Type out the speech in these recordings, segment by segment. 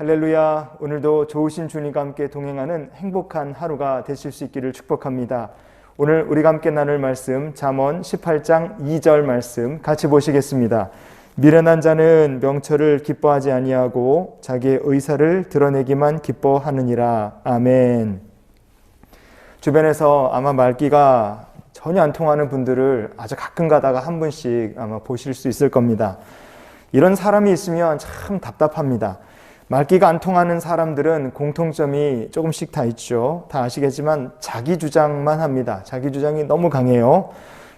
할렐루야. 오늘도 좋으신 주님과 함께 동행하는 행복한 하루가 되실 수 있기를 축복합니다. 오늘 우리가 함께 나눌 말씀 잠언 18장 2절 말씀 같이 보시겠습니다. 미련한 자는 명철을 기뻐하지 아니하고 자기의 의사를 드러내기만 기뻐하느니라. 아멘. 주변에서 아마 말귀가 전혀 안 통하는 분들을 아주 가끔 가다가 한 분씩 아마 보실 수 있을 겁니다. 이런 사람이 있으면 참 답답합니다. 말귀가 안 통하는 사람들은 공통점이 조금씩 다 있죠. 다 아시겠지만 자기 주장만 합니다. 자기 주장이 너무 강해요.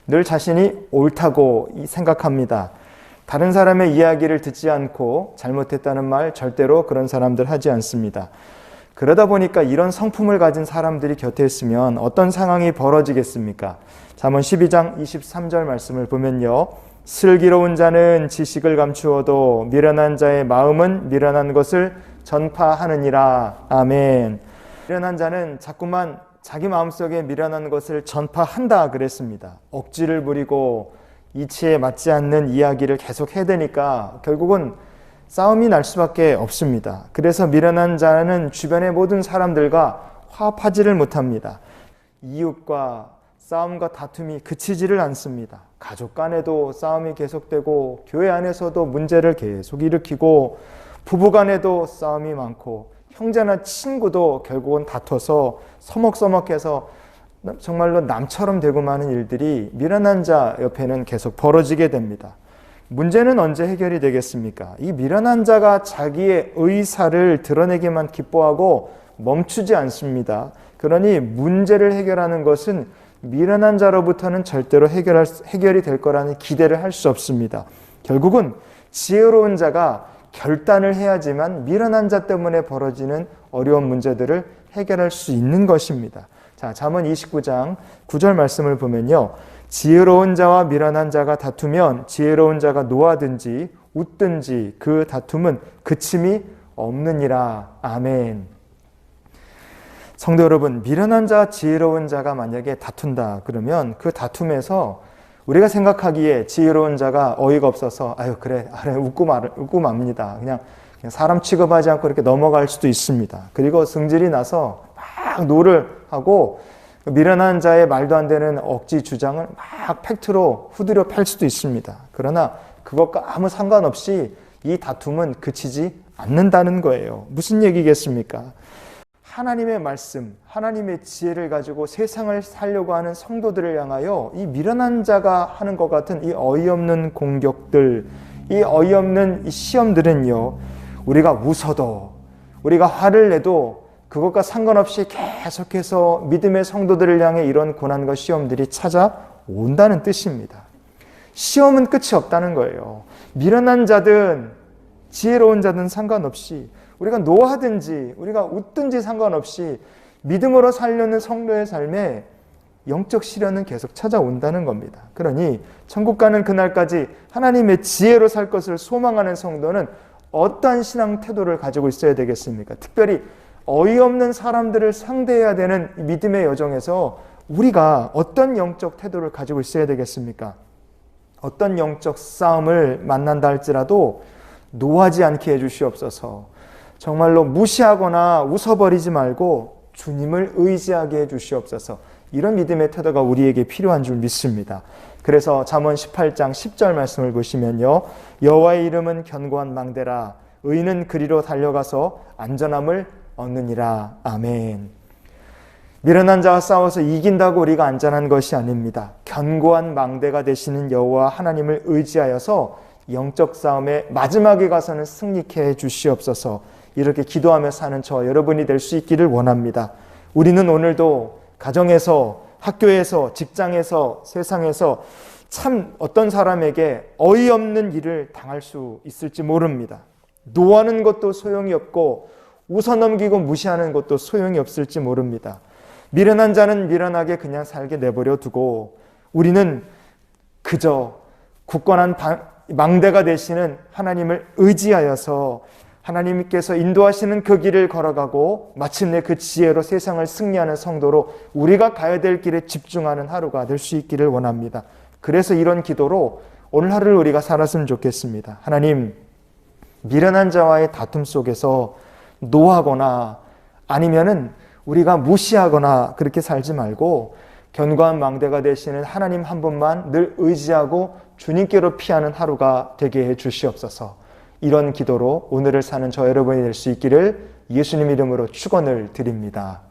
늘 자신이 옳다고 생각합니다. 다른 사람의 이야기를 듣지 않고 잘못했다는 말 절대로 그런 사람들 하지 않습니다. 그러다 보니까 이런 성품을 가진 사람들이 곁에 있으면 어떤 상황이 벌어지겠습니까? 잠언 12장 23절 말씀을 보면요. 슬기로운 자는 지식을 감추어도 미련한 자의 마음은 미련한 것을 전파하느니라. 아멘. 미련한 자는 자꾸만 자기 마음속에 미련한 것을 전파한다 그랬습니다. 억지를 부리고 이치에 맞지 않는 이야기를 계속 해대니까 결국은 싸움이 날 수밖에 없습니다. 그래서 미련한 자는 주변의 모든 사람들과 화합하지를 못합니다. 이웃과 싸움과 다툼이 그치지를 않습니다. 가족 간에도 싸움이 계속되고 교회 안에서도 문제를 계속 일으키고 부부 간에도 싸움이 많고 형제나 친구도 결국은 다퉈서 서먹서먹해서 정말로 남처럼 되고 마는 일들이 미련한 자 옆에는 계속 벌어지게 됩니다. 문제는 언제 해결이 되겠습니까? 이 미련한 자가 자기의 의사를 드러내기만 기뻐하고 멈추지 않습니다. 그러니 문제를 해결하는 것은 미련한 자로부터는 절대로 해결이 될 거라는 기대를 할 수 없습니다. 결국은 지혜로운 자가 결단을 해야지만 미련한 자 때문에 벌어지는 어려운 문제들을 해결할 수 있는 것입니다. 자, 잠언 29장 9절 말씀을 보면요. 지혜로운 자와 미련한 자가 다투면 지혜로운 자가 노하든지 웃든지 그 다툼은 그침이 없느니라. 아멘. 성도 여러분, 미련한 자, 지혜로운 자가 만약에 다툰다 그러면 그 다툼에서 우리가 생각하기에 지혜로운 자가 어이가 없어서 그래 웃고 맙니다. 그냥 사람 취급하지 않고 이렇게 넘어갈 수도 있습니다. 그리고 승질이 나서 막 노를 하고 미련한 자의 말도 안 되는 억지 주장을 막 팩트로 후드려 팰 수도 있습니다. 그러나 그것과 아무 상관없이 이 다툼은 그치지 않는다는 거예요. 무슨 얘기겠습니까? 하나님의 말씀, 하나님의 지혜를 가지고 세상을 살려고 하는 성도들을 향하여 이 미련한 자가 하는 것 같은 이 어이없는 공격들, 이 어이없는 이 시험들은요, 우리가 웃어도, 우리가 화를 내도 그것과 상관없이 계속해서 믿음의 성도들을 향해 이런 고난과 시험들이 찾아온다는 뜻입니다. 시험은 끝이 없다는 거예요. 미련한 자든 지혜로운 자든 상관없이 우리가 노하든지 우리가 웃든지 상관없이 믿음으로 살려는 성도의 삶에 영적 시련은 계속 찾아온다는 겁니다. 그러니 천국 가는 그날까지 하나님의 지혜로 살 것을 소망하는 성도는 어떠한 신앙 태도를 가지고 있어야 되겠습니까? 특별히 어이없는 사람들을 상대해야 되는 믿음의 여정에서 우리가 어떤 영적 태도를 가지고 있어야 되겠습니까? 어떤 영적 싸움을 만난다 할지라도 노하지 않게 해주시옵소서. 정말로 무시하거나 웃어버리지 말고 주님을 의지하게 해주시옵소서. 이런 믿음의 태도가 우리에게 필요한 줄 믿습니다. 그래서 잠언 18장 10절 말씀을 보시면요. 여호와의 이름은 견고한 망대라. 의인은 그리로 달려가서 안전함을 얻느니라. 아멘. 미련한 자와 싸워서 이긴다고 우리가 안전한 것이 아닙니다. 견고한 망대가 되시는 여호와 하나님을 의지하여서 영적 싸움의 마지막에 가서는 승리케 해 주시옵소서. 이렇게 기도하며 사는 저와 여러분이 될 수 있기를 원합니다. 우리는 오늘도 가정에서, 학교에서, 직장에서, 세상에서 참 어떤 사람에게 어이없는 일을 당할 수 있을지 모릅니다. 노하는 것도 소용이 없고 웃어넘기고 무시하는 것도 소용이 없을지 모릅니다. 미련한 자는 미련하게 그냥 살게 내버려 두고 우리는 그저 굳건한 망대가 되시는 하나님을 의지하여서 하나님께서 인도하시는 그 길을 걸어가고 마침내 그 지혜로 세상을 승리하는 성도로 우리가 가야 될 길에 집중하는 하루가 될 수 있기를 원합니다. 그래서 이런 기도로 오늘 하루를 우리가 살았으면 좋겠습니다. 하나님, 미련한 자와의 다툼 속에서 노하거나 아니면은 우리가 무시하거나 그렇게 살지 말고 견고한 망대가 되시는 하나님 한 분만 늘 의지하고 주님께로 피하는 하루가 되게 해 주시옵소서. 이런 기도로 오늘을 사는 저 여러분이 될 수 있기를 예수님 이름으로 축원을 드립니다.